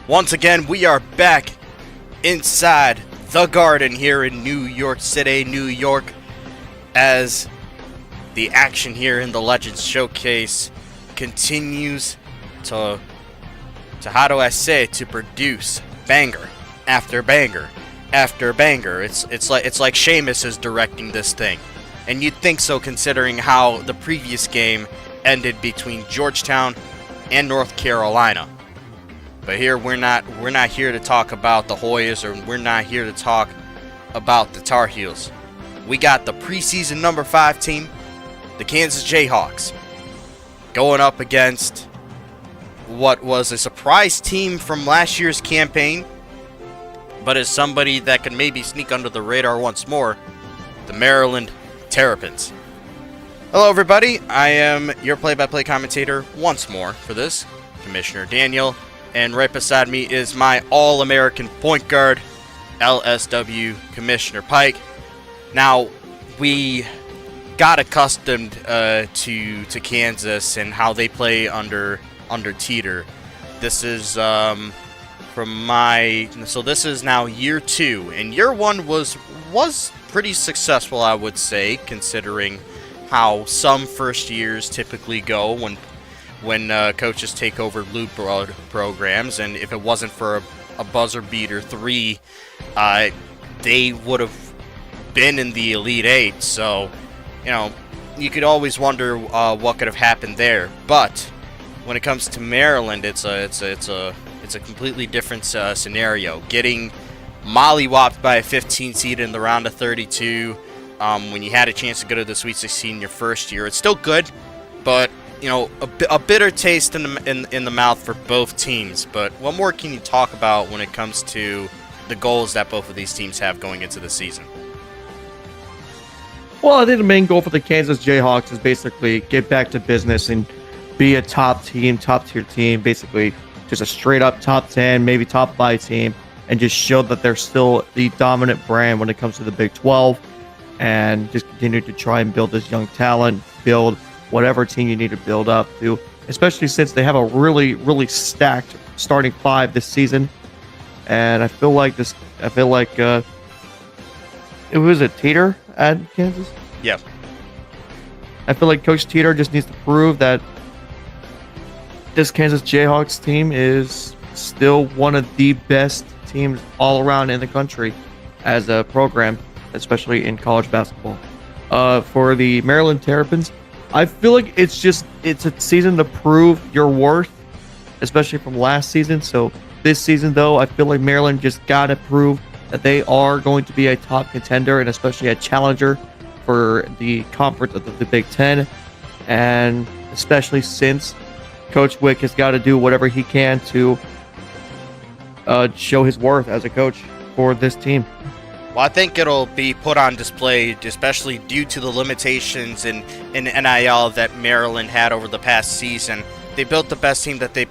Once again, we are back inside the Garden here in New York City, New York, as the action here in the Legends Showcase continues to how do I say, to produce banger after banger after banger. It's like Sheamus is directing this thing, and you'd think so considering how the previous game ended between Georgetown and North Carolina. But here we're not here to talk about the Hoyas, or we're not here to talk about the Tar Heels. We got the preseason number 5 team, the Kansas Jayhawks, going up against what was a surprise team from last year's campaign, but as somebody that could maybe sneak under the radar once more, the Maryland Terrapins. Hello everybody, I am your play-by-play commentator once more for this, Commissioner Daniel, and right beside me is my All-American point guard, LSW Commissioner Pike. Now, we got accustomed to Kansas and how they play under Teeter. This is this is now year 2, and year 1 was pretty successful, I would say, considering how some first years typically go when coaches take over loop programs, and if it wasn't for a buzzer beater 3, they would have been in the Elite 8. So, you could always wonder what could have happened there. But when it comes to Maryland, it's a completely different scenario. Getting mollywopped by a 15 seed in the round of 32, when you had a chance to go to the Sweet 16 your first year, it's still good, but a bitter taste in the mouth for both teams. But what more can you talk about when it comes to the goals that both of these teams have going into the season? Well, I think the main goal for the Kansas Jayhawks is basically get back to business and be a top tier team, basically just a straight up top 10, maybe top 5 team, and just show that they're still the dominant brand when it comes to the Big 12, and just continue to try and build this young talent, build whatever team you need to build up to, especially since they have a really, really stacked starting 5 this season. And I feel like it was a Teeter at Kansas? Yeah. I feel like Coach Teeter just needs to prove that this Kansas Jayhawks team is still one of the best teams all around in the country as a program, especially in college basketball. For the Maryland Terrapins, I feel like it's a season to prove your worth, especially from last season. So this season, though, I feel like Maryland just got to prove that they are going to be a top contender and especially a challenger for the conference of the Big Ten. And especially since Coach Wick has got to do whatever he can to show his worth as a coach for this team. Well, I think it'll be put on display, especially due to the limitations in NIL that Maryland had over the past season. They built the best team that they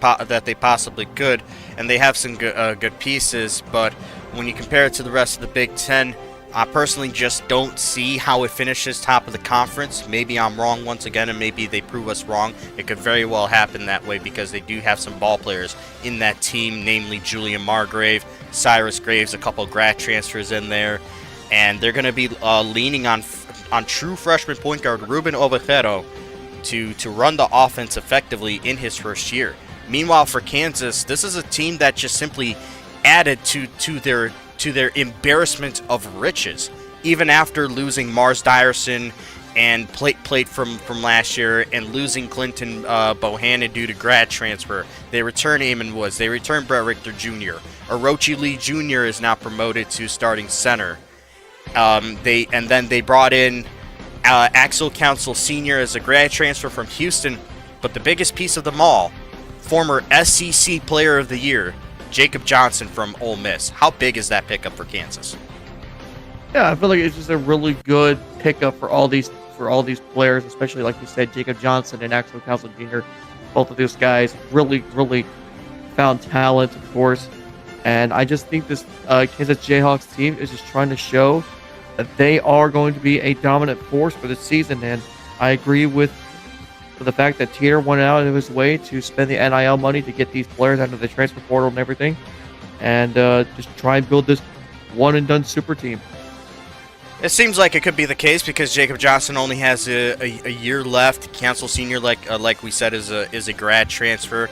possibly could, and they have some good pieces. But when you compare it to the rest of the Big Ten, I personally just don't see how it finishes top of the conference. Maybe I'm wrong once again, and maybe they prove us wrong. It could very well happen that way because they do have some ball players in that team, namely Julian Margrave, Cyrus Graves, a couple grad transfers in there, and they're going to be leaning on true freshman point guard Ruben Ovejero to run the offense effectively in his first year. Meanwhile, for Kansas, this is a team that just simply added to their embarrassment of riches, even after losing Mars Dyerson and plate from last year, and losing Clinton Bohannon due to grad transfer. They return Eamon Woods. They return Brett Richter Jr. Orochi Lee Jr. is now promoted to starting center. They brought in Axel Council Sr. as a grad transfer from Houston, but the biggest piece of them all, former SEC Player of the Year, Jacob Johnson from Ole Miss. How big is that pickup for Kansas? Yeah, I feel like it's just a really good pickup for all these players, especially like you said, Jacob Johnson and Axel Council Jr. Both of those guys really, really found talent, of course. And I just think this Kansas Jayhawks team is just trying to show that they are going to be a dominant force for this season. And I agree with But the fact that Teeter went out of his way to spend the NIL money to get these players out of the transfer portal and everything, and just try and build this one and done super team. It seems like it could be the case because Jacob Johnson only has a year left. Council Senior, like we said, is a grad transfer.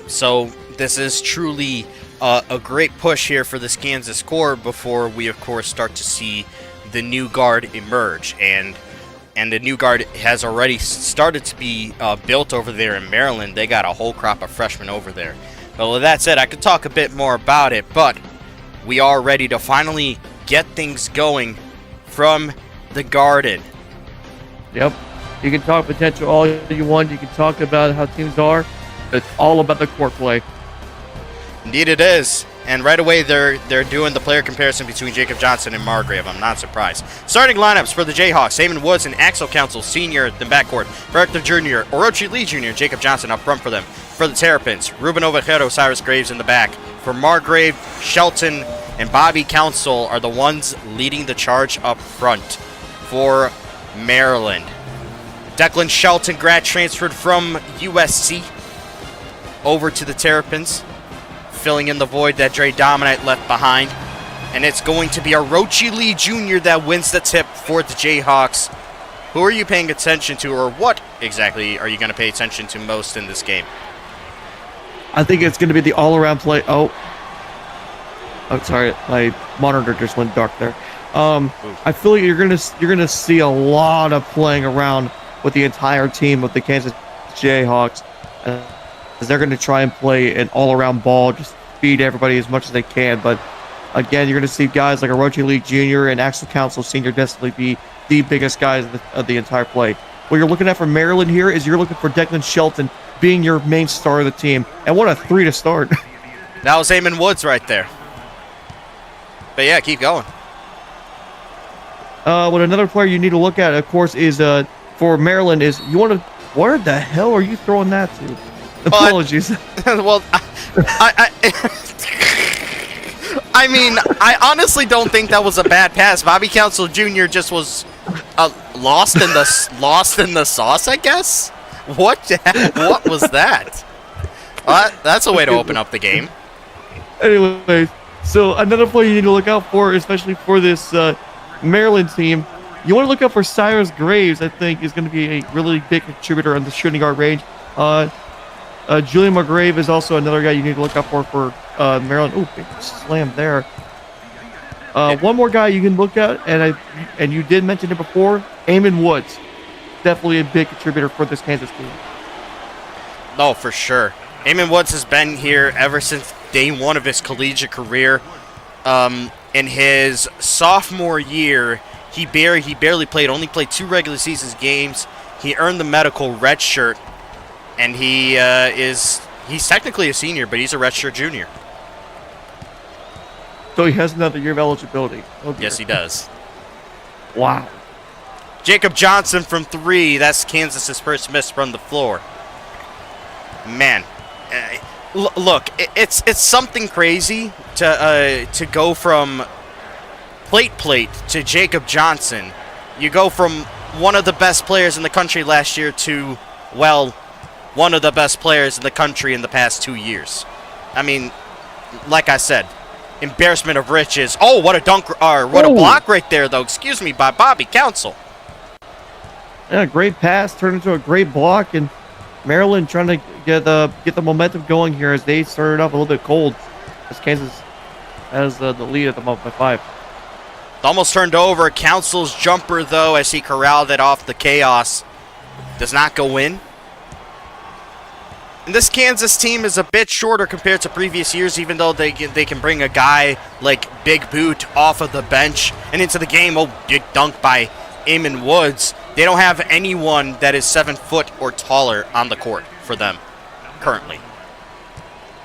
So this is truly a great push here for this Kansas core before we, of course, start to see the new guard emerge. And the new guard has already started to be built over there in Maryland. They got a whole crop of freshmen over there. But with that said, I could talk a bit more about it, but we are ready to finally get things going from the Garden. Yep. You can talk potential all you want. You can talk about how teams are. It's all about the court play. Indeed it is. And right away they're doing the player comparison between Jacob Johnson and Margrave. I'm not surprised. Starting lineups for the Jayhawks: Eamon Woods and Axel Council Sr. in the backcourt. Rector Jr., Orochi Lee Jr., Jacob Johnson up front for them. For the Terrapins, Ruben Ovejero, Cyrus Graves in the back. For Margrave, Shelton and Bobby Council are the ones leading the charge up front for Maryland. Declan Shelton, grad transferred from USC over to the Terrapins, filling in the void that Dre Dominite left behind. And it's going to be Orochi Lee Jr. that wins the tip for the Jayhawks. Who are you paying attention to, or what exactly are you going to pay attention to most in this game? I think it's going to be the all-around play. Oh, sorry, my monitor just went dark there. I feel like you're gonna see a lot of playing around with the entire team of the Kansas Jayhawks, as they're going to try and play an all-around ball, just feed everybody as much as they can. But again, you're going to see guys like Orochi Lee Jr. and Axel Council Sr. definitely be the biggest guys of the entire play. What you're looking at for Maryland here is you're looking for Declan Shelton being your main star of the team. And what a 3 to start. That was Eamon Woods right there. But yeah, keep going. What another player you need to look at, of course, is for Maryland is you want to. Where the hell are you throwing that to? Apologies. Well, I mean, I honestly don't think that was a bad pass. Bobby Council Jr. just was lost in the sauce, I guess. What was that? That's a way to open up the game. Anyways, so another player you need to look out for, especially for this Maryland team, you want to look out for Cyrus Graves. I think is going to be a really big contributor on the shooting guard range. Julian McGrave is also another guy you need to look out for Maryland. Ooh, big slam there. One more guy you can look at, and you did mention it before, Eamon Woods. Definitely a big contributor for this Kansas team. Oh, for sure. Eamon Woods has been here ever since day one of his collegiate career. In his sophomore year, he barely played, only played 2 regular season games. He earned the medical red shirt, and he's technically a senior, but he's a redshirt junior. So he has another year of eligibility. Oh, yes, he does. Wow. Jacob Johnson from 3. That's Kansas's first miss from the floor. Man, look, it's something crazy to go from plate to Jacob Johnson. You go from one of the best players in the country last year to, well, one of the best players in the country in the past 2 years. I mean, like I said, embarrassment of riches. Oh, what a dunk, what a block right there, though. Excuse me, by Bobby Council. Yeah, great pass turned into a great block, and Maryland trying to get the momentum going here as they started off a little bit cold. As Kansas has the lead at the moment by 5. Almost turned over. Council's jumper, though, as he corralled it off the chaos, does not go in. And this Kansas team is a bit shorter compared to previous years, even though they can bring a guy like Big Boot off of the bench and into the game. Oh, big dunk by Eamon Woods. They don't have anyone that is 7 foot or taller on the court for them currently.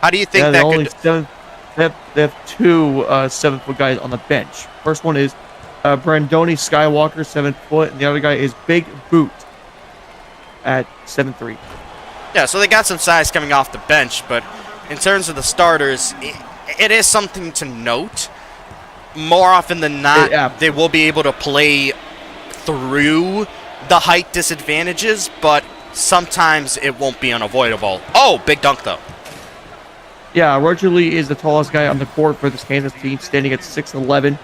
How do you think that could... They have 2 7-foot guys on the bench. First one is Brandoni Skywalker, 7 foot, and the other guy is Big Boot at 7'3". Yeah, so they got some size coming off the bench, but in terms of the starters, it is something to note. More often than not, they will be able to play through the height disadvantages, but sometimes it won't be unavoidable. Oh, big dunk though. Yeah, Roger Lee is the tallest guy on the court for this Kansas team, standing at 6'11".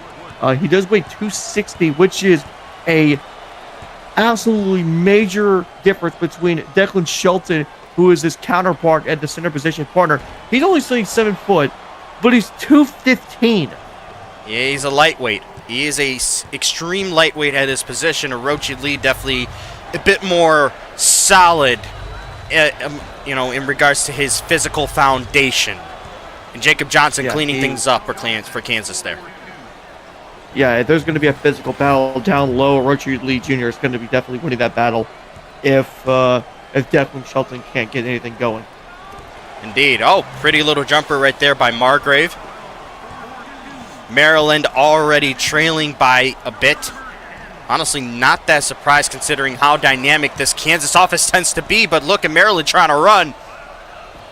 He does weigh 260, which is a absolutely major difference between Declan Shelton, who is his counterpart at the center position partner. He's only sitting 7 foot, but he's 215. Yeah, he's a lightweight. He is a extreme lightweight at his position. Orochi Lee definitely a bit more solid, in regards to his physical foundation. And Jacob Johnson cleaning things up for Kansas there. Yeah, if there's going to be a physical battle down low, Orochi Lee Jr. is going to be definitely winning that battle if Declan Shelton can't get anything going. Indeed. Oh, pretty little jumper right there by Margrave. Maryland already trailing by a bit. Honestly, not that surprised considering how dynamic this Kansas offense tends to be, but look at Maryland trying to run,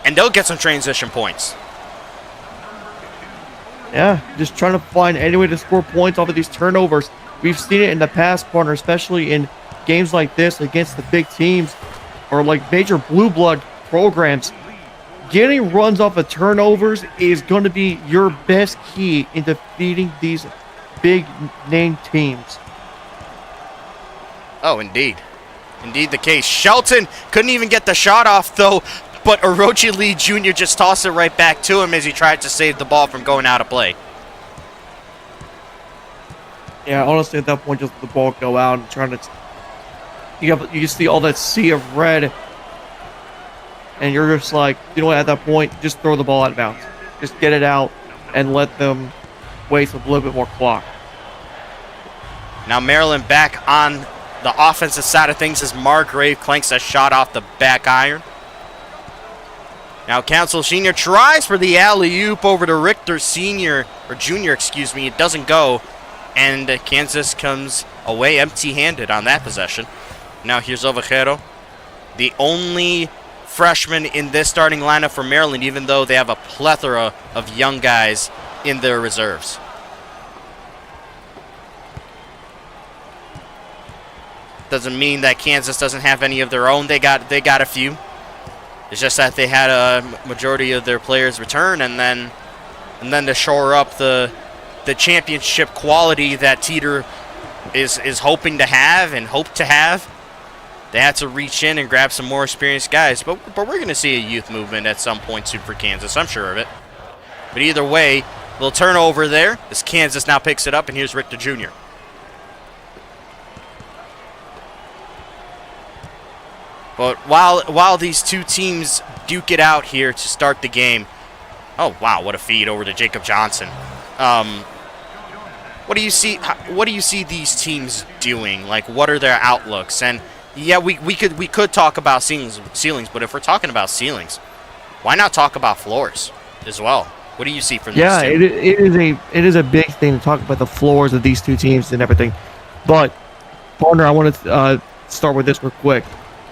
and they'll get some transition points. Yeah, just trying to find any way to score points off of these turnovers. We've seen it in the past, partner, especially in games like this against the big teams or like major blue blood programs. Getting runs off of turnovers is going to be your best key in defeating these big name teams. Oh, indeed. Indeed the case. Shelton couldn't even get the shot off, though, but Orochi Lee Jr. just tossed it right back to him as he tried to save the ball from going out of play. Yeah, honestly, at that point, just let the ball go out and trying to... You see all that sea of red, and you're just like, you know what, at that point, just throw the ball out of bounds. Just get it out and let them waste a little bit more clock. Now Maryland back on the offensive side of things as Margrave clanks a shot off the back iron. Now Council Sr. tries for the alley-oop over to Richter Sr. or Jr., excuse me. It doesn't go, and Kansas comes away empty-handed on that possession. Now here's Ovejero, the only freshman in this starting lineup for Maryland, even though they have a plethora of young guys in their reserves. Doesn't mean that Kansas doesn't have any of their own. They got a few. It's just that they had a majority of their players return, and then to shore up the championship quality that Teeter is hoping to have and hope to have, they had to reach in and grab some more experienced guys. But we're going to see a youth movement at some point soon for Kansas. I'm sure of it. But either way, little turnover there as Kansas now picks it up, and here's Richter Jr. But while these two teams duke it out here to start the game, oh wow, what a feed over to Jacob Johnson. What do you see? What do you see these teams doing? Like, what are their outlooks? And yeah, we could talk about ceilings, but if we're talking about ceilings, why not talk about floors as well? What do you see from these two? Yeah, it is a big thing to talk about the floors of these two teams and everything. But partner, I want to start with this real quick.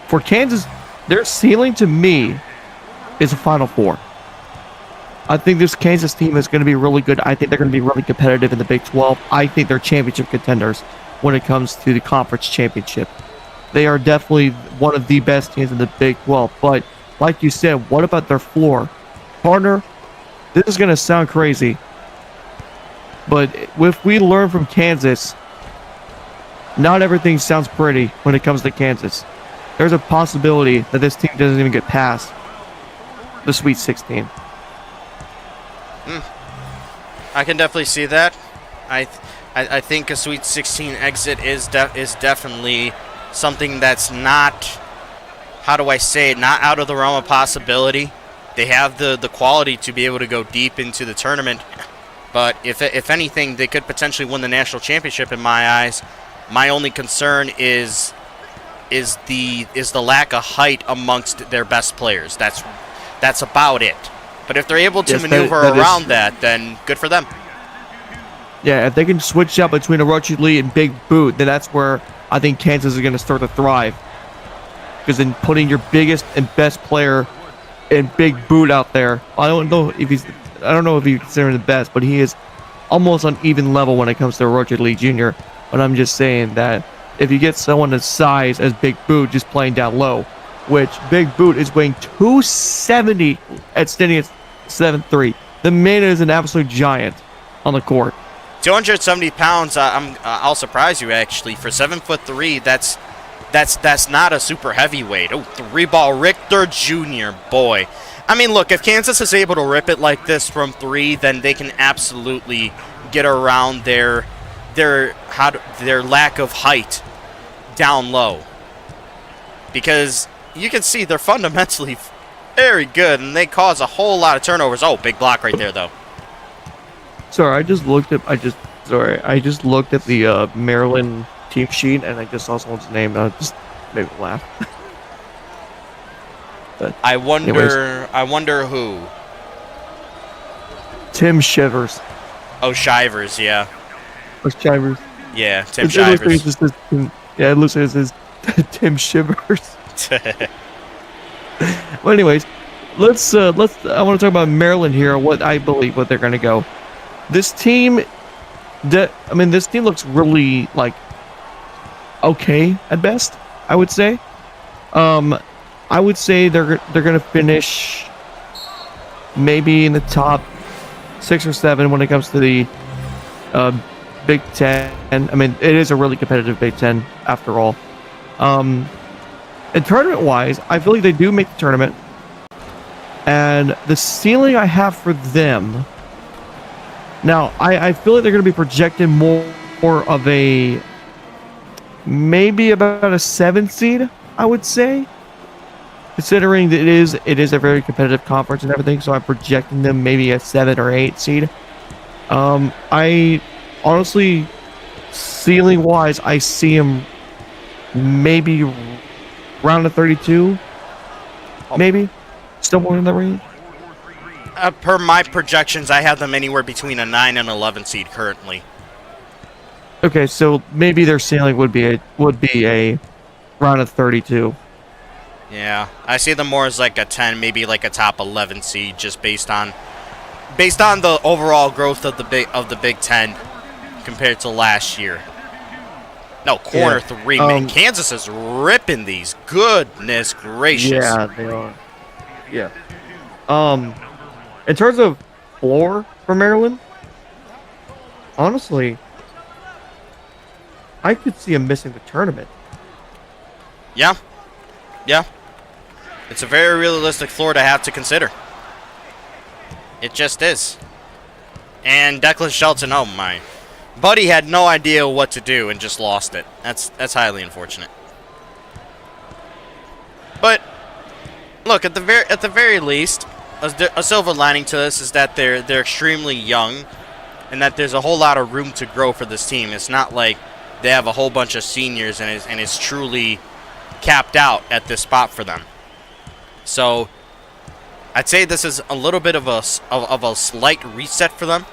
For Kansas, their ceiling to me is a Final Four. I think this Kansas team is going to be really good. I think they're going to be really competitive in the Big 12. I think they're championship contenders when it comes to the conference championship. They are definitely one of the best teams in the Big 12. But like you said, what about their floor? Partner, this is going to sound crazy, but if we learn from Kansas, not everything sounds pretty when it comes to Kansas. There's a possibility that this team doesn't even get past the Sweet 16. I can definitely see that. I think a Sweet 16 exit is definitely something that's not, how do I say it, not out of the realm of possibility. They have the quality to be able to go deep into the tournament, but if anything, they could potentially win the national championship in my eyes. My only concern is the lack of height amongst their best players. That's about it. But if they're able to maneuver around that, then good for them. Yeah, if they can switch out between Orochi Lee and Big Boot, then that's where I think Kansas is going to start to thrive. Because then putting your biggest and best player in Big Boot out there, I don't know if you consider him the best, but he is almost on even level when it comes to Orochi Lee Jr. But I'm just saying that if you get someone as size as Big Boot just playing down low, which Big Boot is weighing 270 at standing at 7'3". The man is an absolute giant on the court. 270 pounds. I'll surprise you actually. For 7'3", that's not a super heavyweight. Oh, 3-ball Richter Jr. Boy. I mean, look, if Kansas is able to rip it like this from 3, then they can absolutely get around their lack of height down low. Because you can see they're fundamentally very good, and they cause a whole lot of turnovers. Oh, big block right there, though. Sorry, I just looked at the Maryland team sheet, and I just saw someone's name, and I just made me laugh. But I wonder who. Tim Shivers. Oh, Shivers, yeah. Or Shivers. Yeah, Tim Shivers. It looks like it says Tim Shivers. Well, anyways, let's. I want to talk about Maryland here. What I believe, what they're going to go. This team, this team looks really like okay at best. I would say. I would say they're going to finish maybe in the top 6 or 7 when it comes to the Big Ten. I mean, it is a really competitive Big Ten after all. And tournament-wise, I feel like they do make the tournament. And the ceiling I have for them... Now, I feel like they're going to be projected more of a... maybe about a 7 seed, I would say. Considering that it is a very competitive conference and everything, so I'm projecting them maybe a 7 or 8 seed. I honestly, ceiling-wise, I see them maybe round of 32, maybe somewhere in that range. Per my projections, I have them anywhere between a 9 and 11 seed currently. Okay, so maybe their ceiling would be a round of 32. Yeah, I see them more as like a 10, maybe like a top 11 seed, just based on the overall growth of the Big Ten compared to last year. No, corner 3, man. Kansas is ripping these. Goodness gracious. Yeah, they are. Yeah. In terms of floor for Maryland, honestly, I could see them missing the tournament. Yeah. Yeah. It's a very realistic floor to have to consider. It just is. And Declan Shelton, oh my. Buddy had no idea what to do and just lost it. That's highly unfortunate. But look, at the very least, a silver lining to this is that they're extremely young, and that there's a whole lot of room to grow for this team. It's not like they have a whole bunch of seniors and it's truly capped out at this spot for them. So I'd say this is a little bit of a slight reset for them,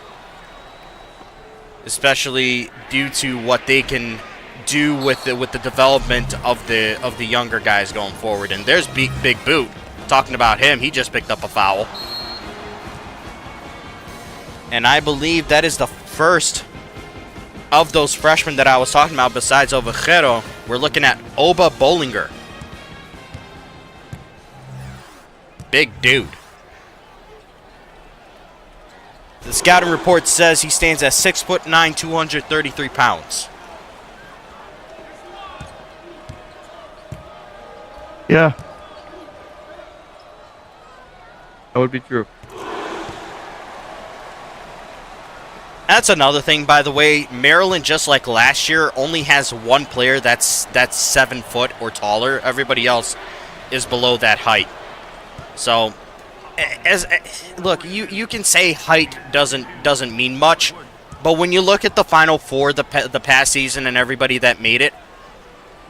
especially due to what they can do with the development of the younger guys going forward. And there's Big Boot. Talking about him, he just picked up a foul. And I believe that is the first of those freshmen that I was talking about besides Ovejero. We're looking at Oba Bollinger. Big dude. The scouting report says he stands at 6'9", 233 pounds. Yeah. That would be true. That's another thing, by the way. Maryland, just like last year, only has one player that's 7 foot or taller. Everybody else is below that height. So, look, you can say height doesn't mean much, but when you look at the Final Four, the past season, and everybody that made it,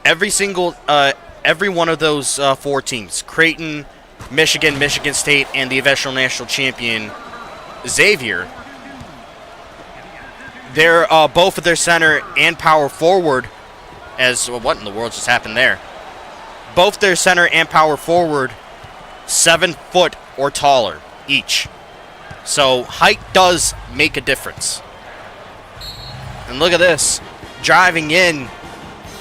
every one of those 4 teams, Creighton, Michigan, Michigan State, and the eventual national champion Xavier, they're both of their center and power forward. What in the world just happened there? Both their center and power forward 7 foot or taller each. So height does make a difference. And look at this. Driving in,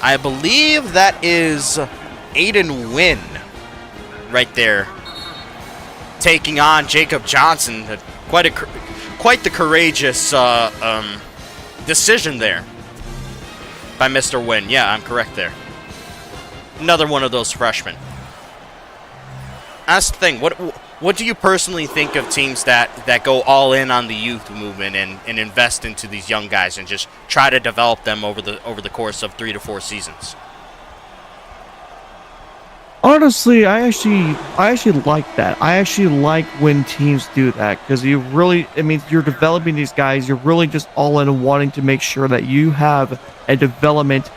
I believe that is Aiden Wynn. right there, taking on Jacob Johnson. Quite the courageous decision there by Mr. Wynn. Yeah, I'm correct there. Another one of those freshmen. That's the thing. What do you personally think of teams that go all in on the youth movement and invest into these young guys and just try to develop them over the course of 3 to 4 seasons? Honestly, I actually like that. I actually like when teams do that because it means you're developing these guys. You're really just all in and wanting to make sure that you have a development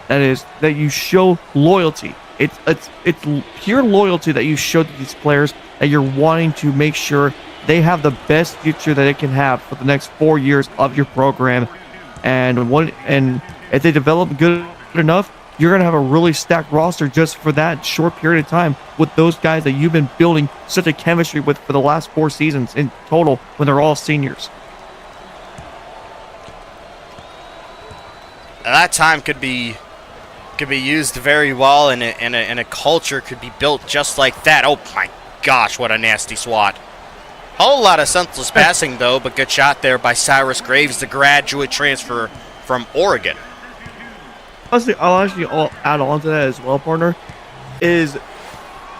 that you show loyalty. It's pure loyalty that you show to these players, that you're wanting to make sure they have the best future that they can have for the next 4 years of your program. And if they develop good enough, you're going to have a really stacked roster just for that short period of time with those guys that you've been building such a chemistry with for the last 4 seasons in total when they're all seniors. That time could be used very well, and a culture could be built just like that. Oh my gosh, what a nasty swat. A whole lot of senseless passing, though, but good shot there by Cyrus Graves, the graduate transfer from Oregon. Honestly, I'll add on to that as well, partner, is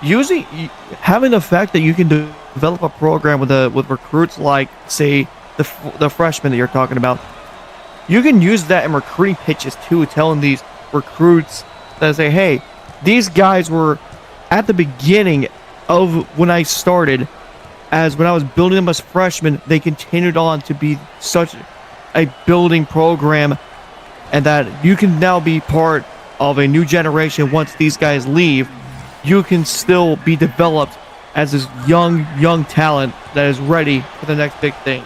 having the fact that you can develop a program with recruits like, say, the freshmen that you're talking about. You can use that in recruiting pitches too, telling these recruits that say, hey, these guys were at the beginning of when I started, when I was building them as freshmen, they continued on to be such a building program, and that you can now be part of a new generation. Once these guys leave, you can still be developed as this young talent that is ready for the next big thing.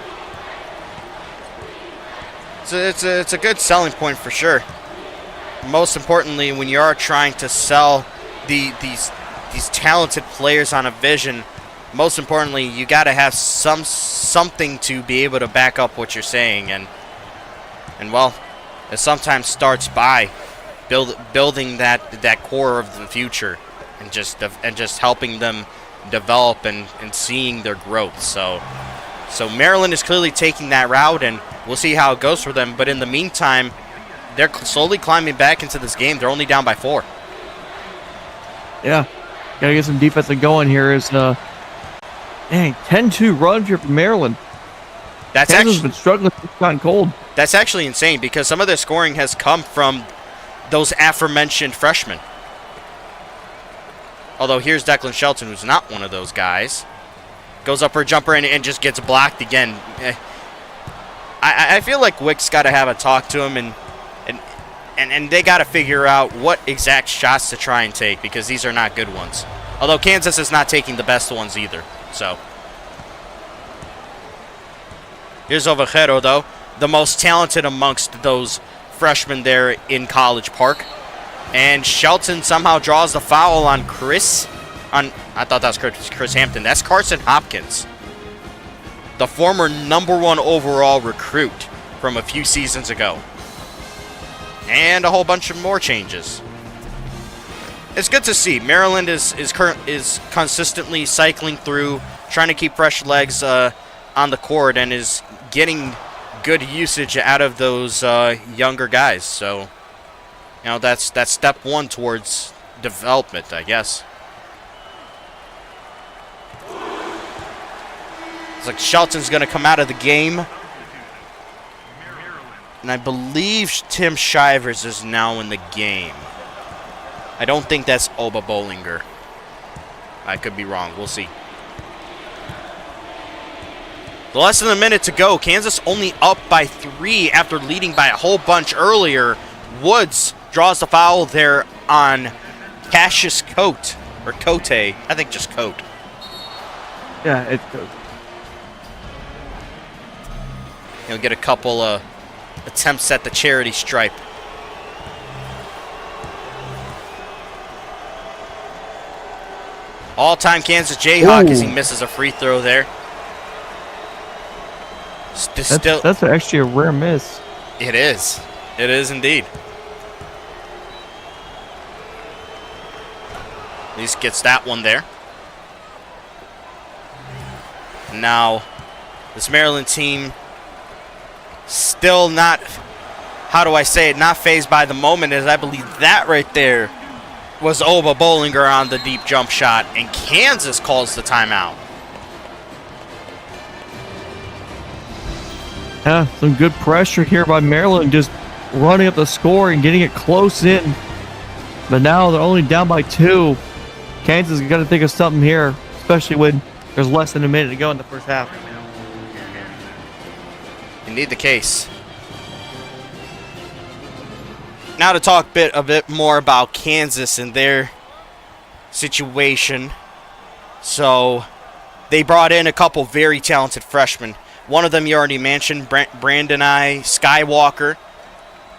So it's a good selling point for sure. Most importantly, when you are trying to sell these talented players on a vision, most importantly, you got to have something to be able to back up what you're saying, and well, it sometimes starts by building that core of the future, and just helping them develop and seeing their growth. So Maryland is clearly taking that route, and we'll see how it goes for them. But in the meantime, they're slowly climbing back into this game. They're only down by 4. Yeah, gotta get some defensive going here. Is 10-2 run here for Maryland. That's Kansas actually has been struggling. It's gotten cold. That's actually insane, because some of their scoring has come from those aforementioned freshmen. Although here's Declan Shelton, who's not one of those guys. Goes up for a jumper and just gets blocked again. I feel like Wick's got to have a talk to him, and they got to figure out what exact shots to try and take, because these are not good ones. Although Kansas is not taking the best ones either. So here's Ovejero, though, the most talented amongst those freshmen there in College Park. And Shelton somehow draws the foul on I thought that was Chris Hampton. That's Carson Hopkins, the former #1 overall recruit from a few seasons ago. And a whole bunch of more changes. It's good to see. Maryland is consistently cycling through, trying to keep fresh legs on the court, and is getting good usage out of those younger guys. So, that's step 1 towards development, I guess. It's like Shelton's going to come out of the game. And I believe Tim Shivers is now in the game. I don't think that's Oba Bollinger. I could be wrong. We'll see. Less than a minute to go. Kansas only up by 3 after leading by a whole bunch earlier. Woods draws the foul there on Cassius Cote. Or Cote. I think just Cote. Yeah, it's Cote. He'll get a couple attempts at the charity stripe. All-time Kansas Jayhawk as he misses a free throw there. That's actually a rare miss. It is. It is indeed. At least gets that one there. now this Maryland team still not, how do I say it, not fazed by the moment, as I believe that right there was Oba Bollinger on the deep jump shot, and Kansas calls the timeout. Yeah, some good pressure here by Maryland, just running up the score and getting it close in. But now they're only down by 2. Kansas has got to think of something here, especially when there's less than a minute to go in the first half. Indeed the case. Now to talk a bit more about Kansas and their situation. So they brought in a couple very talented freshmen. One of them you already mentioned, Brandon Skywalker,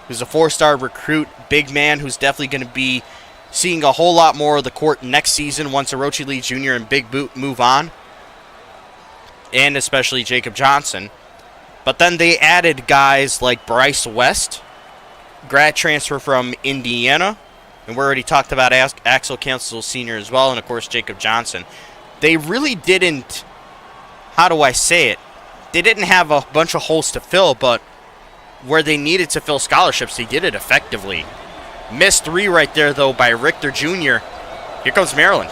who's a 4-star recruit, big man who's definitely going to be seeing a whole lot more of the court next season once Orochi Lee Jr. and Big Boot move on, and especially Jacob Johnson. But then they added guys like Bryce West, grad transfer from Indiana, and we already talked about Axel Cancel Sr. as well, and of course Jacob Johnson. They really didn't, how do I say it, they didn't have a bunch of holes to fill, but where they needed to fill scholarships, they did it effectively. Missed 3 right there, though, by Richter Jr. Here comes Maryland.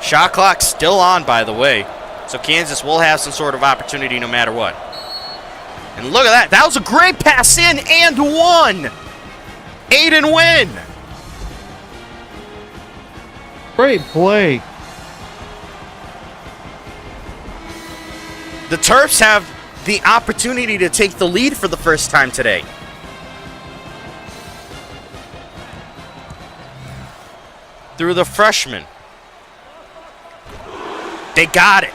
Shot clock still on, by the way. So Kansas will have some sort of opportunity no matter what. And look at that. That was a great pass in and one. Aiden Wynn. Great play. The Terps have the opportunity to take the lead for the first time today. Through the freshman. They got it.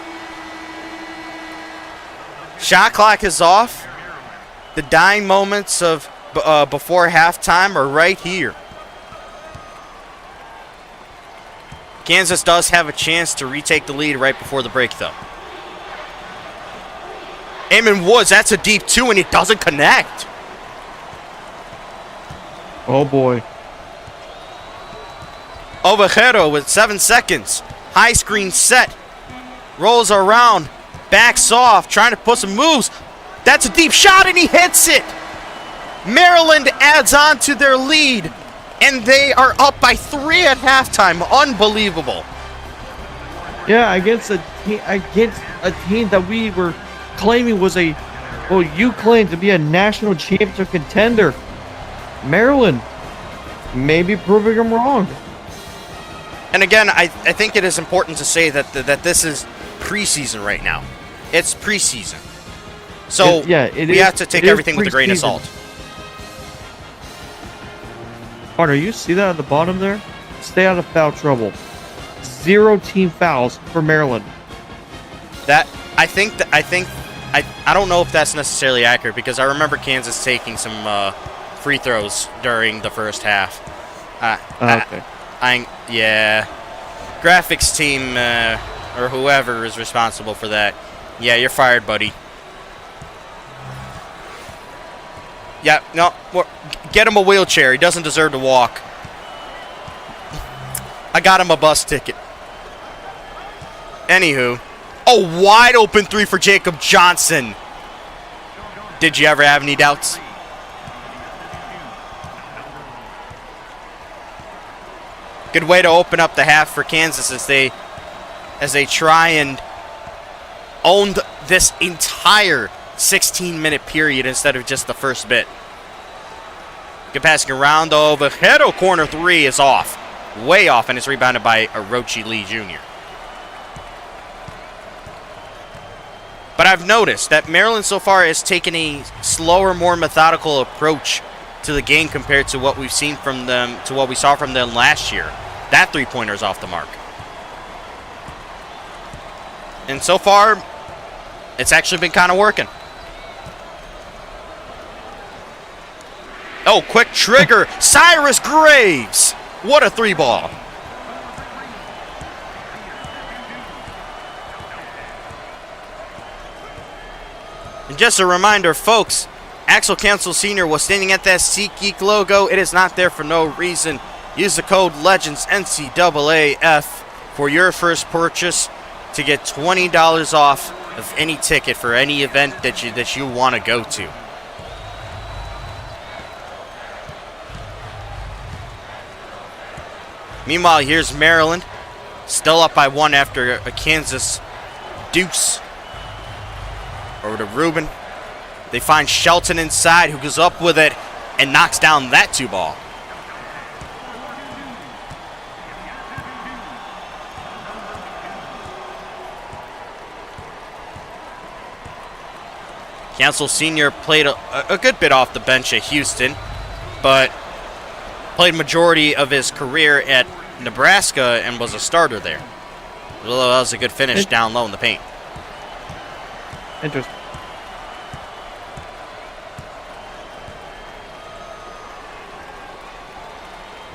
Shot clock is off. The dying moments of before halftime are right here. Kansas does have a chance to retake the lead right before the break, though. Eamon Woods, that's a deep 2, and it doesn't connect. Oh, boy. Ovejero with 7 seconds. High screen set. Rolls around. Backs off. Trying to put some moves. That's a deep shot, and he hits it. Maryland adds on to their lead, and they are up by 3 at halftime. Unbelievable. Yeah, against a team that we were claiming was you claimed to be a national championship contender. Maryland, maybe proving them wrong. And again, I think it is important to say that this is preseason right now. It's preseason. So we have to take everything with a grain of salt. Partner, you see that at the bottom there? Stay out of foul trouble. 0 team fouls for Maryland. I don't know if that's necessarily accurate, because I remember Kansas taking some free throws during the first half. Okay. Yeah. Graphics team or whoever is responsible for that. Yeah, you're fired, buddy. Yeah, no, get him a wheelchair. He doesn't deserve to walk. I got him a bus ticket. Anywho. Oh, wide open 3 for Jacob Johnson. Did you ever have any doubts? Good way to open up the half for Kansas as they try and own this entire 16-minute period instead of just the first bit. Good passing around over. Ovejero corner 3 is off. Way off, and it's rebounded by Orochi Lee Jr. But I've noticed that Maryland so far has taken a slower, more methodical approach to the game compared to what we've seen from them, to what we saw from them last year. That 3-pointer is off the mark. And so far, it's actually been kind of working. Oh, quick trigger. Cyrus Graves. What a 3-ball. And just a reminder, folks, Axel Cancel Sr. was standing at that SeatGeek logo. It is not there for no reason. Use the code LEGENDS NCAAF for your first purchase to get $20 off of any ticket for any event that you want to go to. Meanwhile, here's Maryland, still up by 1 after a Kansas deuce. Over to Rubin. They find Shelton inside, who goes up with it and knocks down that 2-ball. Cancel Sr. played a good bit off the bench at Houston, but played majority of his career at Nebraska and was a starter there. Well, that was a good finish down low in the paint. Interesting.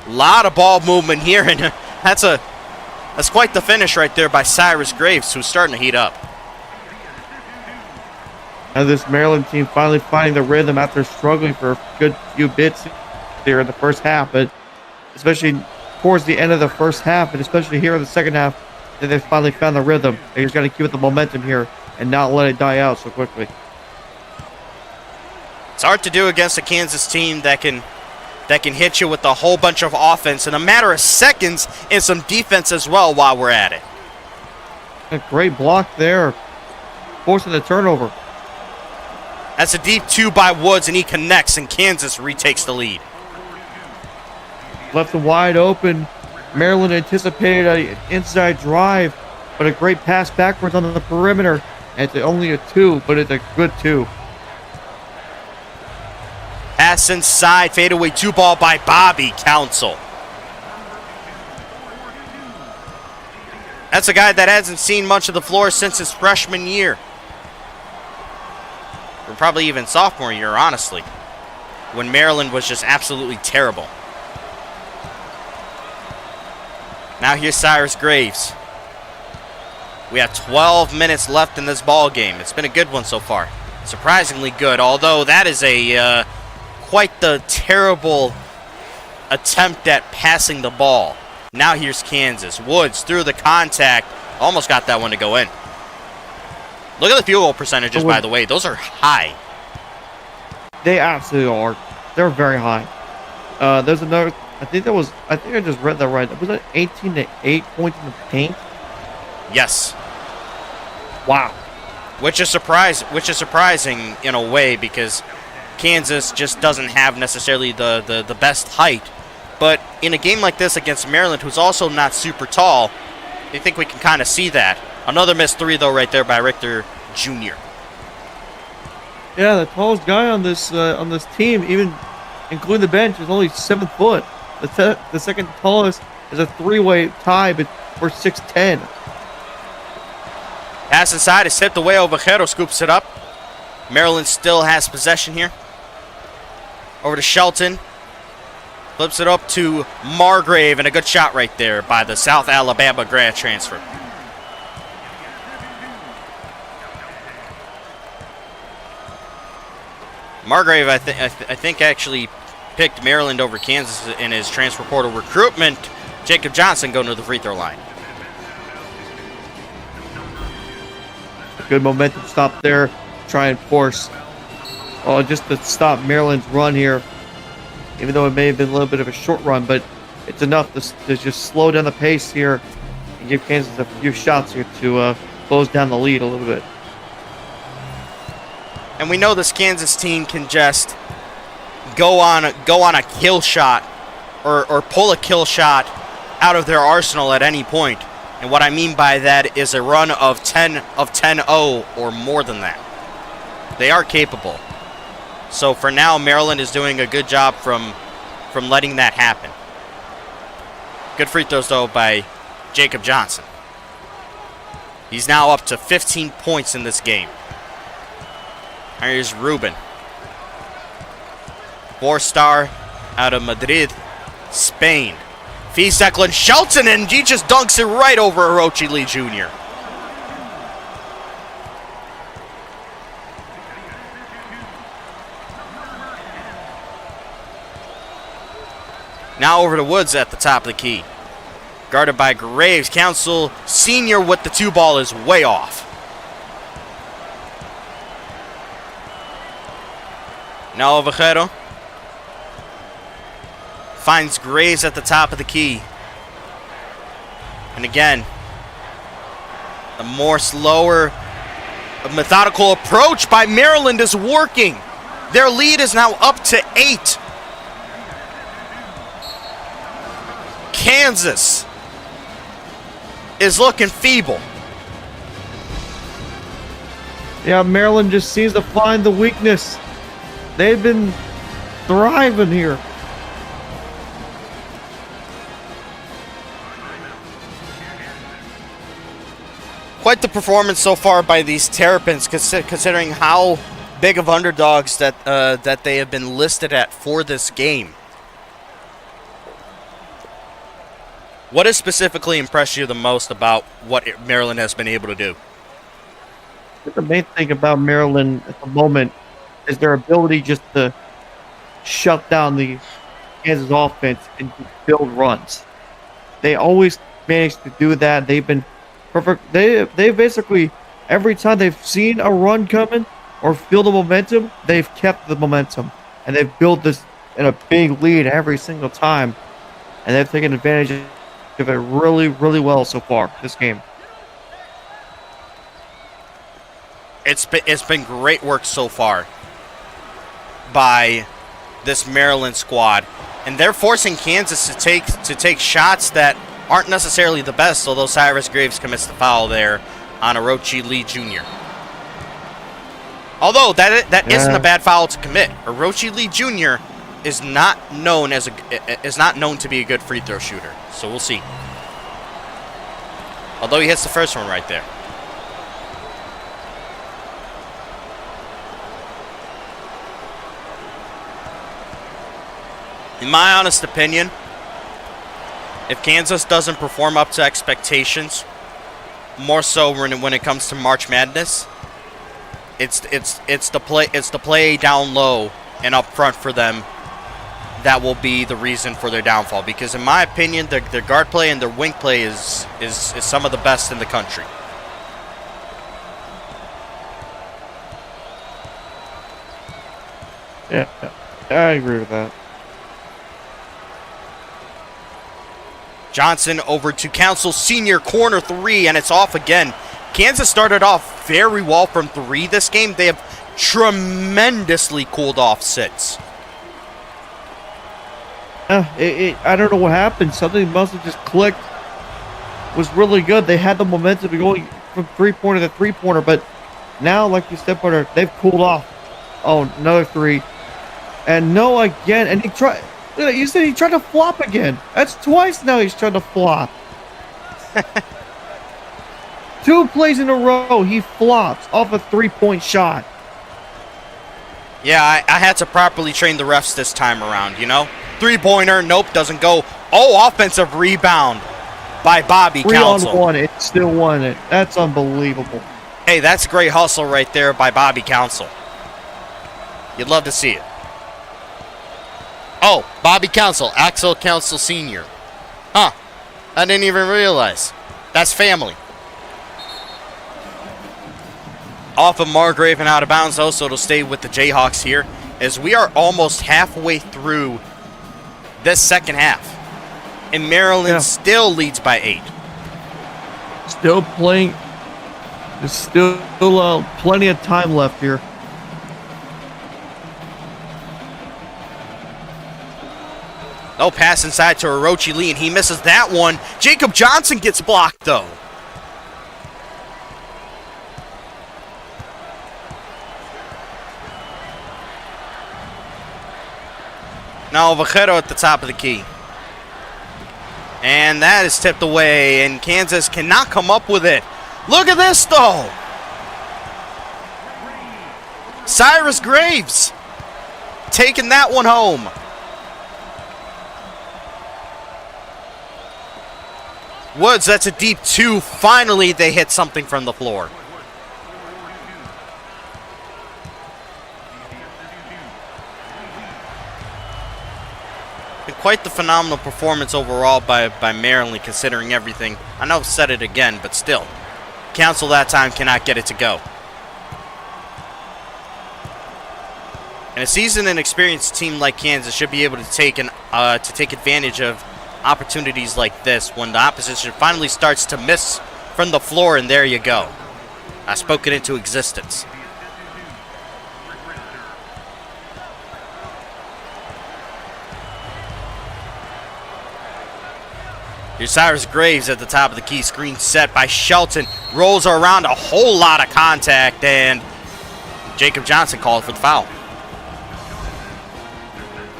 Lot of ball movement here, and that's quite the finish right there by Cyrus Graves, who's starting to heat up. And this Maryland team finally finding the rhythm after struggling for a good few bits there in the first half, but especially towards the end of the first half, and especially here in the second half, that they finally found the rhythm. They just got to keep it the momentum here and not let it die out so quickly. It's hard to do against a Kansas team that can hit you with a whole bunch of offense in a matter of seconds and some defense as well while we're at it. A great block there, forcing the turnover. That's a deep 2 by Woods, and he connects, and Kansas retakes the lead. Left them wide open. Maryland anticipated an inside drive, but a great pass backwards on the perimeter. And it's only a 2, but it's a good 2. Pass inside, fadeaway 2-ball by Bobby Council. That's a guy that hasn't seen much of the floor since his freshman year. Or probably even sophomore year, honestly, when Maryland was just absolutely terrible. Now here's Cyrus Graves. We have 12 minutes left in this ball game. It's been a good one so far. Surprisingly good, although that is a quite the terrible attempt at passing the ball. Now here's Kansas. Woods through the contact. Almost got that one to go in. Look at the field goal percentages, by the way. Those are high. They absolutely are. They're very high. There's another. I think I just read that right. Was it 18-8 points in the paint? Yes. Wow. Which is surprising in a way, because Kansas just doesn't have necessarily the best height. But in a game like this against Maryland, who's also not super tall, I think we can kind of see that. Another missed 3, though, right there by Richter Jr. Yeah, the tallest guy on this team, even including the bench, is only 7 foot. The second tallest is a 3-way tie, but for 6'10". Pass inside is tipped away. Ovejero scoops it up. Maryland still has possession here. Over to Shelton. Flips it up to Margrave, and a good shot right there by the South Alabama grad transfer. Margrave, I think actually picked Maryland over Kansas in his transfer portal recruitment. Jacob Johnson going to the free throw line. Good momentum stop there. Try and force, just to stop Maryland's run here. Even though it may have been a little bit of a short run, but it's enough to just slow down the pace here and give Kansas a few shots here to close down the lead a little bit. And we know this Kansas team can just go on a kill shot or pull a kill shot out of their arsenal at any point. And what I mean by that is a run of 10-0 or more than that. They are capable. So for now, Maryland is doing a good job from letting that happen. Good free throws, though, by Jacob Johnson. He's now up to 15 points in this game. Here's Rubin. 4-star out of Madrid, Spain. Feeds Declan Shelton, and he just dunks it right over Orochi Lee Jr. Now over to Woods at the top of the key. Guarded by Graves. Council Sr. with the 2 ball is way off. Now Ovejero finds Graves at the top of the key. And again, a more slower, methodical approach by Maryland is working. Their lead is now up to 8. Kansas is looking feeble. Yeah, Maryland just seems to find the weakness. They've been thriving here. Quite the performance so far by these Terrapins, considering how big of underdogs that they have been listed at for this game. What has specifically impressed you the most about what Maryland has been able to do? The main thing about Maryland at the moment is their ability just to shut down the Kansas offense and build runs. They always manage to do that. They've been perfect. They basically, every time they've seen a run coming or feel the momentum, they've kept the momentum. And they've built this in a big lead every single time. And they've taken advantage of it really, really well so far this game. It's been great work so far by this Maryland squad, and they're forcing Kansas to take shots that aren't necessarily the best. Although Cyrus Graves commits the foul there on Orochi Lee Jr. Although that isn't a bad foul to commit. Orochi Lee Jr. is not known to be a good free throw shooter. So we'll see. Although he hits the first one right there. In my honest opinion, if Kansas doesn't perform up to expectations, more so when it comes to March Madness, it's the play down low and up front for them that will be the reason for their downfall. Because in my opinion, their guard play and their wing play is some of the best in the country. Yeah, I agree with that. Johnson over to Council Sr. corner 3, and it's off again. Kansas started off very well from 3 this game. They have tremendously cooled off 6. I don't know what happened. Something must have just clicked. It was really good. They had the momentum to going from 3-pointer to 3-pointer, but now, like you said, Porter, they've cooled off. Oh, another 3. And no again. And he tried. You said he tried to flop again. That's twice now he's tried to flop. 2 plays in a row, he flops off a 3-point shot. Yeah, I had to properly train the refs this time around, you know? 3-pointer, nope, doesn't go. Oh, offensive rebound by Bobby Council. 3 on 1, it still won it. That's unbelievable. Hey, that's great hustle right there by Bobby Council. You'd love to see it. Oh, Bobby Council, Axel Council Sr. Huh, I didn't even realize. That's family. Off of Margrave and out of bounds, though, so it'll stay with the Jayhawks here, as we are almost halfway through this second half. And Maryland still leads by 8. Still playing. There's still plenty of time left here. No pass inside to Orochi Lee, and he misses that one. Jacob Johnson gets blocked, though. Now Ovejero at the top of the key. And that is tipped away, and Kansas cannot come up with it. Look at this, though. Cyrus Graves taking that one home. Woods, that's a deep 2. Finally, they hit something from the floor. quite the phenomenal performance overall by Maryland, considering everything. I know I've said it again, but still. Council that time cannot get it to go. And a seasoned and experienced team like Kansas should be able to take advantage of opportunities like this when the opposition finally starts to miss from the floor, and there you go. I spoke it into existence. Here's Cyrus Graves at the top of the key. Screen set by Shelton. Rolls around, a whole lot of contact, and Jacob Johnson called for the foul.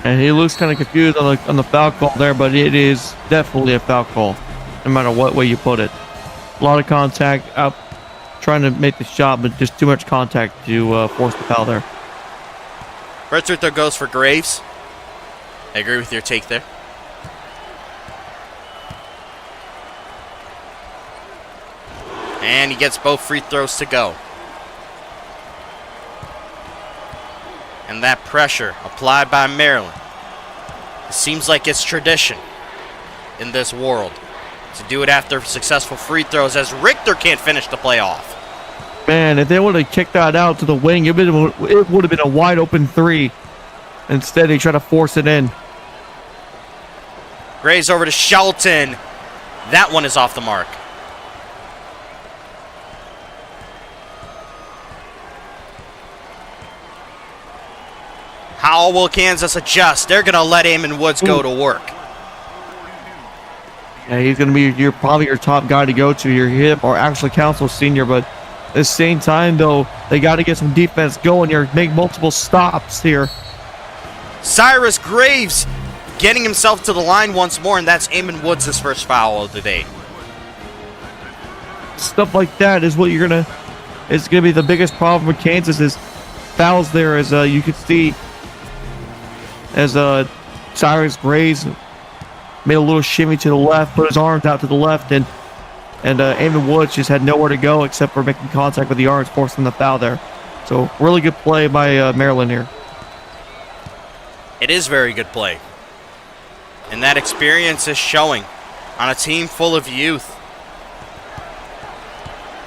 And he looks kind of confused on the foul call there, but it is definitely a foul call, no matter what way you put it. A lot of contact, up trying to make the shot, but just too much contact to force the foul there. First free throw goes for Graves. I agree with your take there. And he gets both free throws to go. And that pressure applied by Maryland. It seems like it's tradition in this world to do it after successful free throws, as Richter can't finish the play off. Man, if they would have kicked that out to the wing, it would have been a wide open three. Instead, they try to force it in. Graves over to Shelton. That one is off the mark. How will Kansas adjust? They're going to let Eamon Woods go to work. Yeah, he's going to be probably your top guy to go to, your hip, or actually Council senior. But at the same time, though, they got to get some defense going here, make multiple stops here. Cyrus Graves getting himself to the line once more, and that's Eamon Woods' first foul of the day. Stuff like that is what you're going to... It's going to be the biggest problem with Kansas is fouls there, as you can see. As Cyrus Graves made a little shimmy to the left, put his arms out to the left, and Eamon Woods just had nowhere to go except for making contact with the arms, forcing the foul there. So really good play by Maryland here. It is very good play. And that experience is showing on a team full of youth.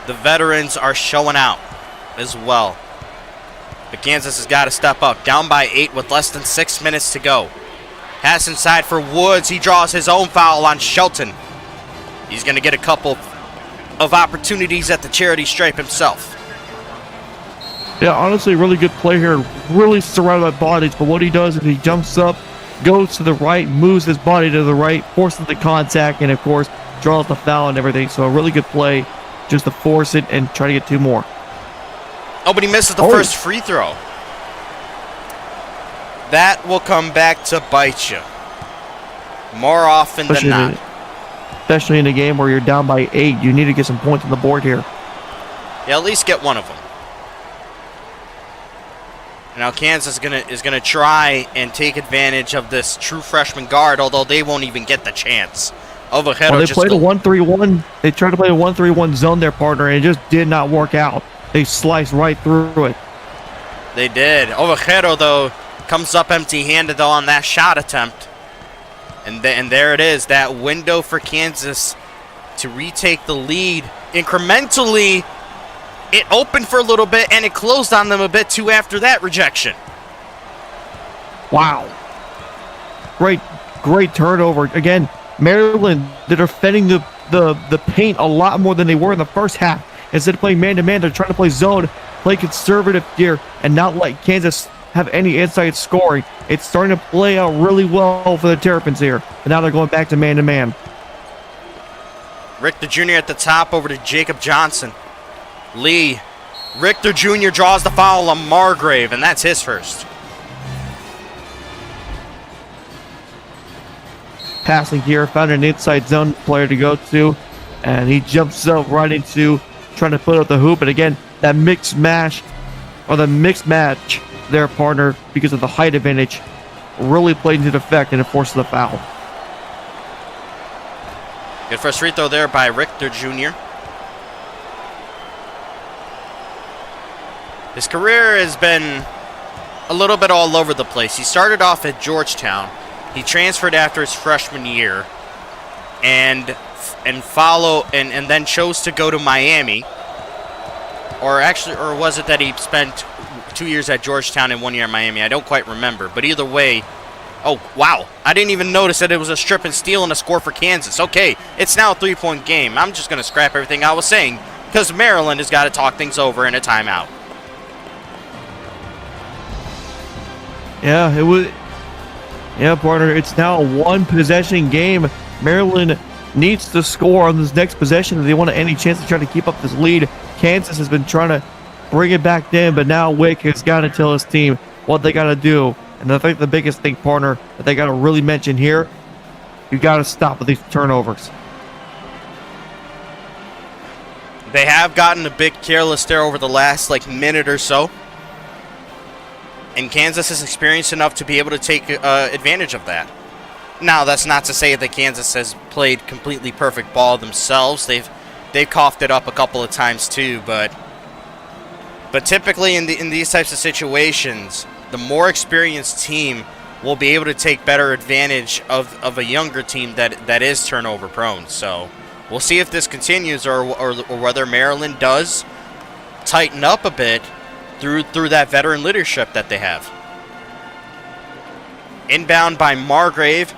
The veterans are showing out as well. But Kansas has got to step up. Down by 8 with less than 6 minutes to go. Pass inside for Woods. He draws his own foul on Shelton. He's going to get a couple of opportunities at the charity stripe himself. Yeah, honestly, really good play here. Really surrounded by bodies. But what he does is he jumps up, goes to the right, moves his body to the right, forces the contact, and of course, draws the foul and everything. So a really good play just to force it and try to get 2 more. Oh, but he misses the first free throw. That will come back to bite you more often than not. Especially in a game where you're down by 8, you need to get some points on the board here. Yeah, at least get one of them. Now Kansas is gonna try and take advantage of this true freshman guard, although they won't even get the chance. Ovejero Well, they played a 1-3-1. They tried to play a 1-3-1 zone there, partner, and it just did not work out. They sliced right through it. They did. Ovejero, though, comes up empty-handed, though, on that shot attempt. And there it is, that window for Kansas to retake the lead. Incrementally, it opened for a little bit, and it closed on them a bit, too, after that rejection. Wow. Great turnover. Again, Maryland, they're defending the paint a lot more than they were in the first half. Instead of playing man-to-man, they're trying to play zone, play conservative here, and not let Kansas have any inside scoring. It's starting to play out really well for the Terrapins here. And now they're going back to man-to-man. Richter Jr. at the top over to Jacob Johnson. Lee. Richter Jr. draws the foul on Margrave, and that's his first. Passing here, found an inside zone player to go to, and he jumps up right into trying to put up the hoop. And again, that mixed match their partner, because of the height advantage, really played into effect, and it forces the foul. Good first free throw there by Richter Jr. His career has been a little bit all over the place. He started off at Georgetown. He transferred after his freshman year, and then chose to go to Miami. Or was it that he spent 2 years at Georgetown and 1 year at Miami? I don't quite remember. But either way, oh, wow. I didn't even notice that it was a strip and steal and a score for Kansas. Okay, it's now a 3-point game. I'm just going to scrap everything I was saying because Maryland has got to talk things over in a timeout. Yeah, it was. Yeah, partner, it's now a one-possession game. Maryland needs to score on this next possession if they want any chance to try to keep up this lead. Kansas has been trying to bring it back in, but now Wick has got to tell his team what they got to do. And I think the biggest thing, partner, that they got to really mention here, you got to stop with these turnovers. They have gotten a bit careless there over the last minute or so. And Kansas is experienced enough to be able to take advantage of that. Now, that's not to say that Kansas has played completely perfect ball themselves. They've coughed it up a couple of times too, but typically in these types of situations, the more experienced team will be able to take better advantage of a younger team that is turnover prone. So we'll see if this continues or whether Maryland does tighten up a bit through that veteran leadership that they have. Inbound by Margrave,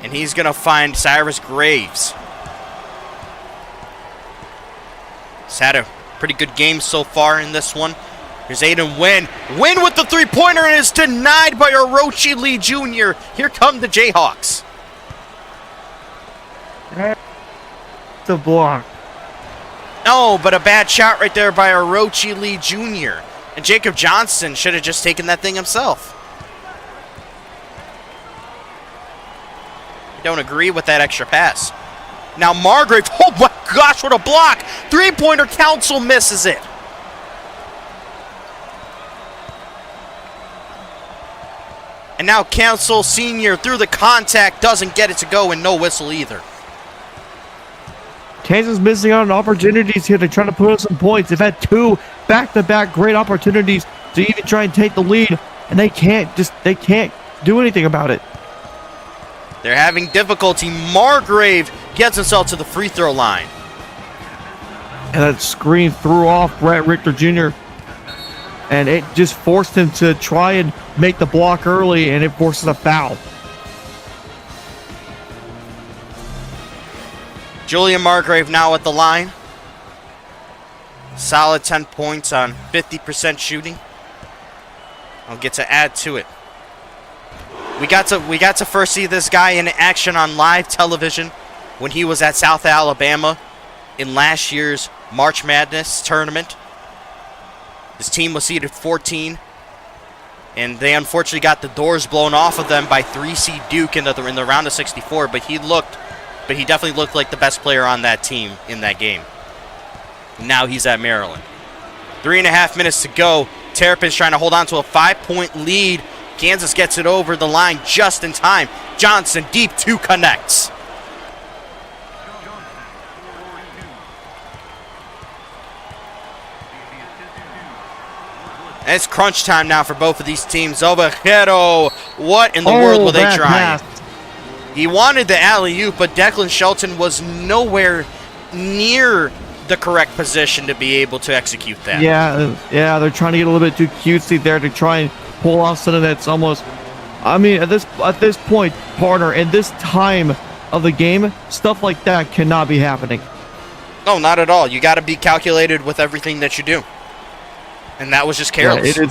and he's going to find Cyrus Graves. He's had a pretty good game so far in this one. Here's Aiden Wynn. Wynn with the three-pointer, and is denied by Orochi Lee Jr. Here come the Jayhawks. The block. No, but a bad shot right there by Orochi Lee Jr. And Jacob Johnson should have just taken that thing himself. I don't agree with that extra pass. Now Margrave, oh my gosh, what a block! Three-pointer, Council misses it. And now Council Sr. through the contact doesn't get it to go, and no whistle either. Kansas missing out on opportunities here to try to put up some points. They've had two back-to-back great opportunities to even try and take the lead, and they can't do anything about it. They're having difficulty. Margrave gets himself to the free throw line. And that screen threw off Brett Richter Jr. And it just forced him to try and make the block early, and it forces a foul. Julian Margrave now at the line. Solid 10 points on 50% shooting. I'll get to add to it. We got to first see this guy in action on live television when he was at South Alabama in last year's March Madness tournament. His team was seeded 14, and they unfortunately got the doors blown off of them by 3-seed Duke in the round of 64. But he definitely looked like the best player on that team in that game. Now he's at Maryland. 3.5 minutes to go. Terrapins trying to hold on to a 5-point lead. Kansas gets it over the line just in time. Johnson deep two connects. And it's crunch time now for both of these teams. Ovejero, what in the world were they trying? Pass. He wanted the alley-oop, but Declan Shelton was nowhere near the correct position to be able to execute that. Yeah, they're trying to get a little bit too cutesy there to try and pull off something that's almost. I mean, at this point, partner, in this time of the game, stuff like that cannot be happening. No, not at all. You got to be calculated with everything that you do, and that was just careless. Yeah,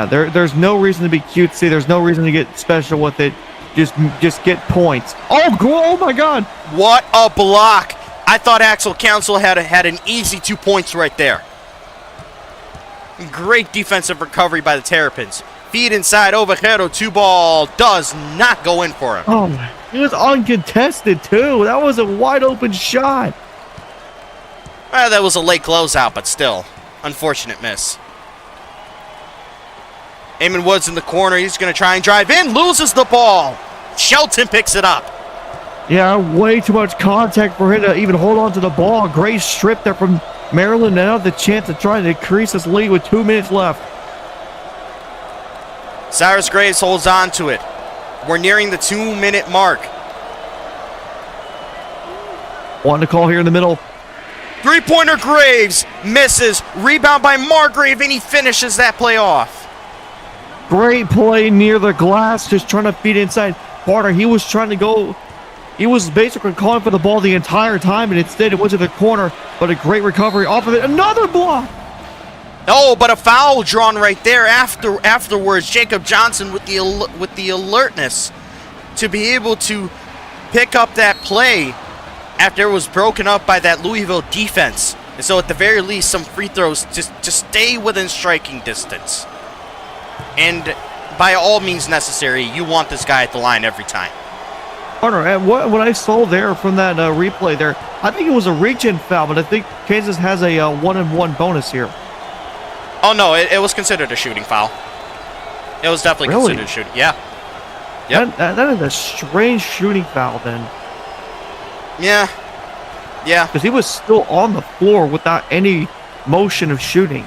it is there's no reason to be cutesy. There's no reason to get special with it. Just get points. Oh my God! What a block! I thought Axel Council had an easy 2 points right there. Great defensive recovery by the Terrapins. Feed inside, Ovejero, 2-ball, does not go in for him. Oh, it was uncontested too. That was a wide open shot. Well, that was a late closeout, but still, unfortunate miss. Eamon Woods in the corner. He's going to try and drive in. Loses the ball. Shelton picks it up. Yeah, way too much contact for him to even hold on to the ball. Great strip there from Maryland. Now the chance to try and increase his lead with 2 minutes left. Cyrus Graves holds on to it. We're nearing the 2-minute mark. One to call here in the middle. Three-pointer Graves misses. Rebound by Margrave, and he finishes that play off. Great play near the glass, just trying to feed inside. Partner, he was trying to go. He was basically calling for the ball the entire time, and instead it went to the corner. But a great recovery off of it. Another block. Oh, but a foul drawn right there afterwards. Jacob Johnson with the alertness to be able to pick up that play after it was broken up by that Louisville defense. And so at the very least, some free throws to stay within striking distance. And by all means necessary, you want this guy at the line every time. Partner, and what I saw there from that replay there, I think it was a reach-in foul, but I think Kansas has a 1-and-1 bonus here. Oh, no, it was considered a shooting foul. It was definitely considered shooting. Yeah. Yep. That is a strange shooting foul then. Yeah. Yeah. Because he was still on the floor without any motion of shooting.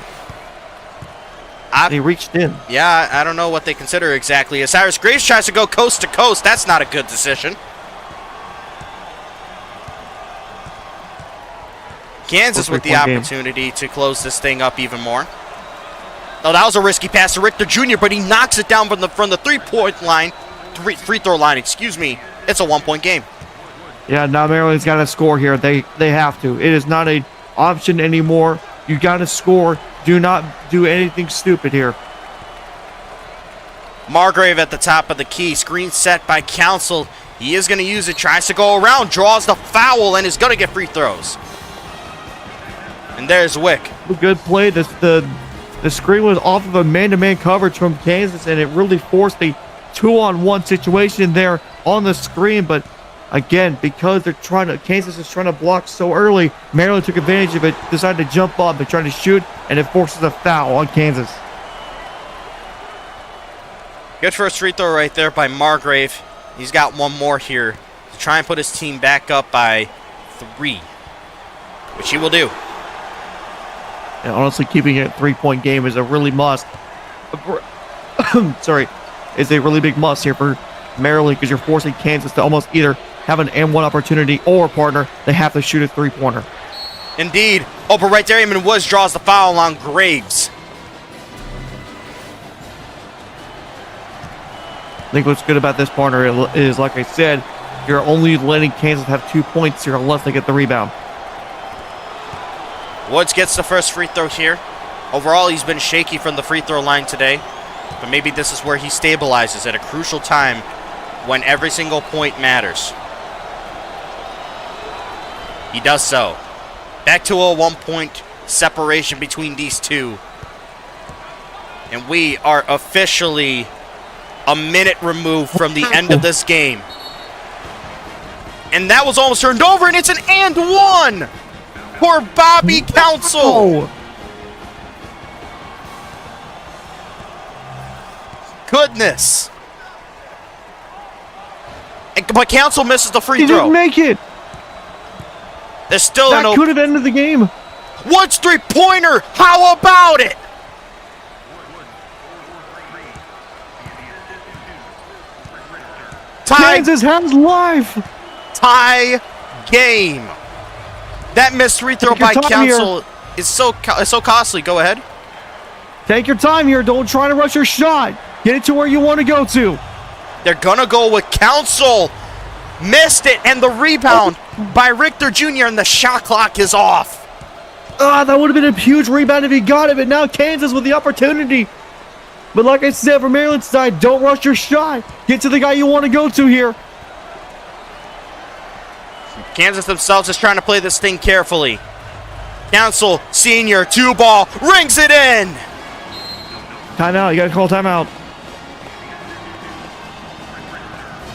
He reached in. Yeah, I don't know what they consider exactly. As Cyrus Graves tries to go coast to coast, that's not a good decision. Kansas with the opportunity to close this thing up even more. Oh, that was a risky pass to Richter Jr., but he knocks it down from the three-point line. Free throw line, excuse me. It's a one-point game. Yeah, now Maryland's got to score here. They have to. It is not an option anymore. You got to score. Do not do anything stupid here. Margrave at the top of the key. Screen set by Council. He is going to use it. Tries to go around. Draws the foul and is going to get free throws. And there's Wick. Good play. The screen was off of a man-to-man coverage from Kansas, and it really forced a 2-on-1 situation there on the screen. But again, because Kansas is trying to block so early, Maryland took advantage of it, decided to jump up and try to shoot, and it forces a foul on Kansas. Good first free throw right there by Margrave. He's got one more here to try and put his team back up by 3, which he will do. And honestly, keeping it a 3-point game is a really must. Sorry, is a really big must here for Maryland, because you're forcing Kansas to almost either have an M1 opportunity or, partner, they have to shoot a three-pointer. Indeed. Oh, but right there, Eamon Woods draws the foul on Graves. I think what's good about this, partner, is, like I said, you're only letting Kansas have 2 points here unless they get the rebound. Woods gets the first free throw here. Overall, he's been shaky from the free throw line today, but maybe this is where he stabilizes at a crucial time when every single point matters. He does so. Back to a 1-point separation between these two. And we are officially a minute removed from the end of this game. And that was almost turned over, and it's an and one for Bobby Council. Oh. Goodness. But Council misses the free He throw. didn't make it. There's still that could have ended the game. Woods three-pointer. How about it? Kansas has life. Tie game. That missed free throw by Council is so costly. Go ahead. Take your time here. Don't try to rush your shot. Get it to where you want to go to. They're going to go with Council. Missed it, and the rebound by Richter Jr., and the shot clock is off. That would have been a huge rebound if he got it, but now Kansas with the opportunity. But like I said, from Maryland's side, don't rush your shot. Get to the guy you want to go to here. Kansas themselves is trying to play this thing carefully. Council, senior, 2-ball, rings it in. Timeout. You got to call timeout.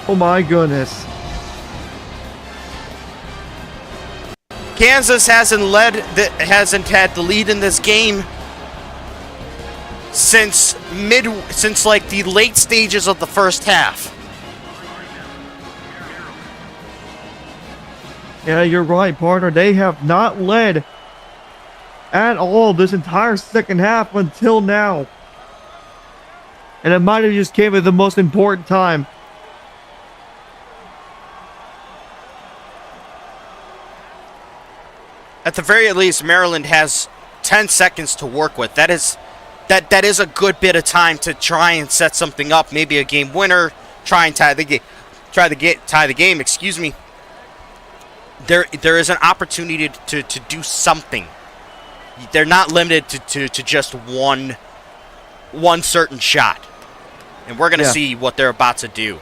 Oh, my goodness. Kansas hasn't had the lead in this game since like the late stages of the first half. Yeah, you're right, partner. They have not led at all this entire second half until now. And it might have just came at the most important time. At the very least, Maryland has 10 seconds to work with. That is a good bit of time to try and set something up. Maybe a game winner. Try and tie the game. Tie the game. Excuse me. There is an opportunity to do something. They're not limited to just one certain shot, and we're gonna see what they're about to do.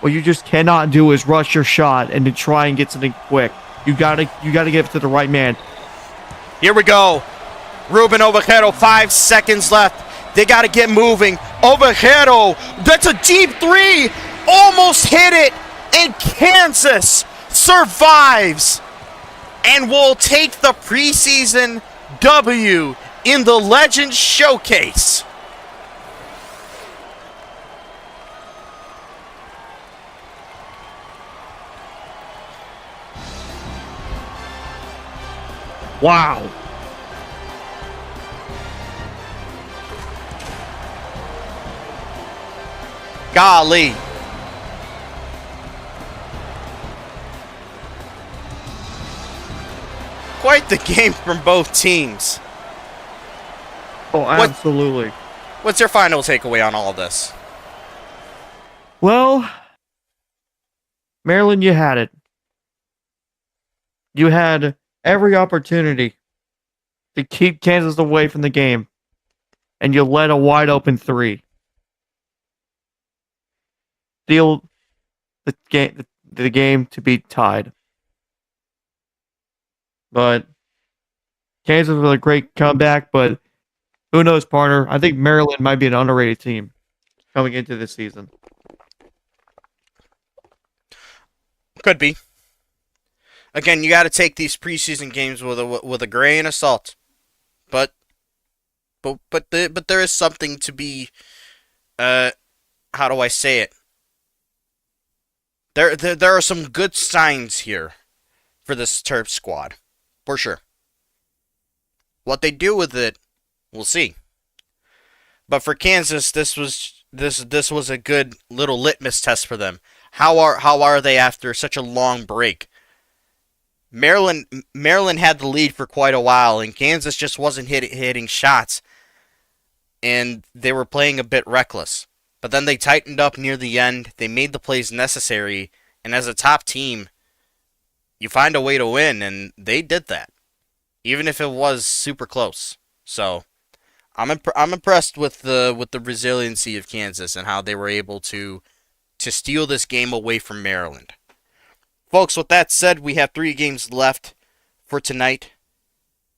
What you just cannot do is rush your shot and to try and get something quick. You gotta give it to the right man. Here we go. Ruben Ovejero, 5 seconds left. They gotta get moving. Ovejero, that's a deep three. Almost hit it, and Kansas survives and will take the preseason W in the Legends Showcase. Wow. Golly. Quite the game from both teams. Oh, absolutely. What's your final takeaway on all of this? Well, Maryland, you had it. You had every opportunity to keep Kansas away from the game, and you let a wide open three steal the game to be tied. But Kansas was a great comeback, but who knows, partner? I think Maryland might be an underrated team coming into this season. Could be. Again, you got to take these preseason games with a grain of salt, but there is something to be. How do I say it? There are some good signs here for this Terp squad, for sure. What they do with it, we'll see. But for Kansas, this was a good little litmus test for them. How are they after such a long break? Maryland had the lead for quite a while, and Kansas just wasn't hitting shots, and they were playing a bit reckless. But then they tightened up near the end. They made the plays necessary, and as a top team, you find a way to win, and they did that, even if it was super close. So I'm impressed with the resiliency of Kansas and how they were able to steal this game away from Maryland. Folks, with that said, we have 3 games left for tonight.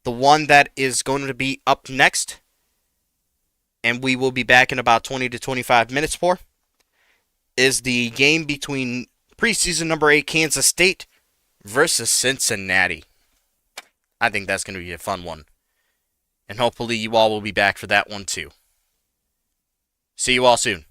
The one that is going to be up next, and we will be back in about 20 to 25 minutes for, is the game between preseason number 8 Kansas State versus Cincinnati. I think that's going to be a fun one. And hopefully you all will be back for that one too. See you all soon.